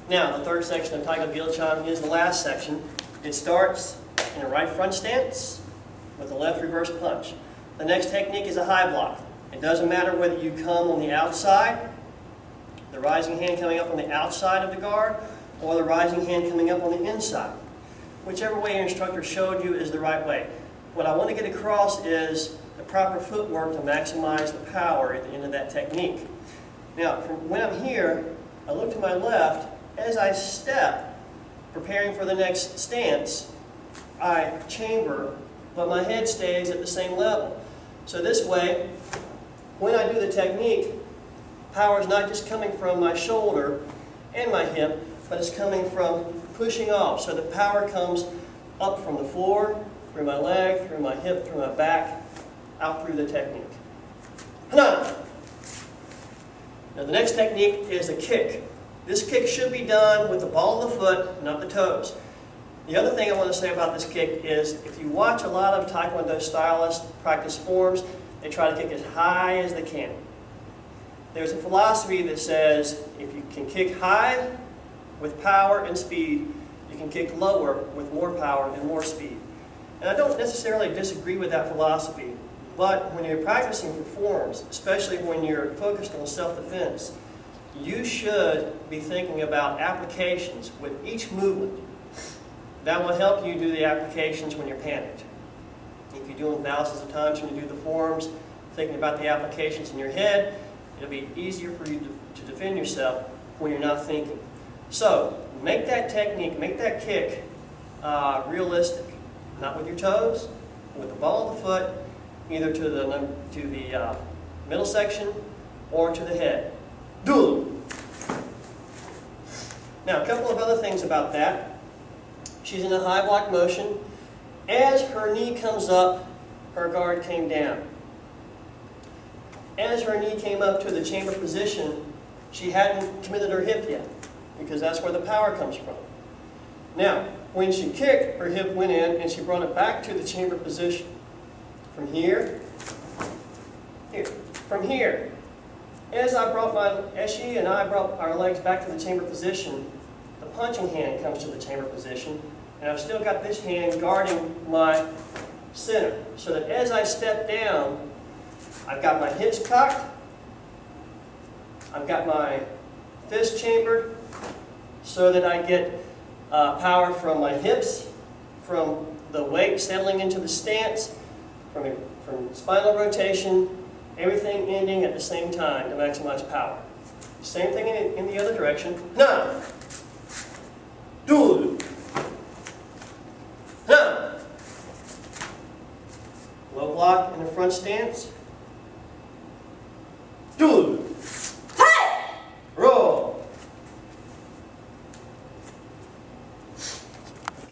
Now, the third section of Tae Geuk Il Jang is the last section. It starts in a right front stance with a left reverse punch. The next technique is a high block. It doesn't matter whether you come on the outside, the rising hand coming up on the outside of the guard, or the rising hand coming up on the inside. Whichever way your instructor showed you is the right way. What I want to get across is the proper footwork to maximize the power at the end of that technique. Now, when I'm here, I look to my left. As I step, preparing for the next stance, I chamber, but my head stays at the same level. So this way, when I do the technique, power is not just coming from my shoulder and my hip, but it's coming from pushing off. So the power comes up from the floor, through my leg, through my hip, through my back, out through the technique. Now, the next technique is a kick. This kick should be done with the ball of the foot, not the toes. The other thing I want to say about this kick is if you watch a lot of Taekwondo stylists practice forms, they try to kick as high as they can. There's a philosophy that says if you can kick high with power and speed, you can kick lower with more power and more speed. And I don't necessarily disagree with that philosophy, but when you're practicing for forms, especially when you're focused on self-defense, you should be thinking about applications with each movement. That will help you do the applications when you're panicked. If you do them thousands of times when you do the forms, thinking about the applications in your head, it'll be easier for you to defend yourself when you're not thinking. So, make that technique, make that kick realistic. Not with your toes, but with the ball of the foot, either to the middle section or to the head. Do. Now, a couple of other things about that. She's in a high block motion. As her knee comes up, her guard came down. As her knee came up to the chamber position, she hadn't committed her hip yet, because that's where the power comes from. Now, when she kicked, her hip went in and she brought it back to the chamber position. From here, here, from here. As she and I brought our legs back to the chamber position, the punching hand comes to the chamber position, and I've still got this hand guarding my center, so that as I step down, I've got my hips cocked, I've got my fist chambered, so that I get power from my hips, from the weight settling into the stance, from spinal rotation, everything ending at the same time to maximize power. Same thing in the other direction. Na, do, na. Low block in the front stance. Do.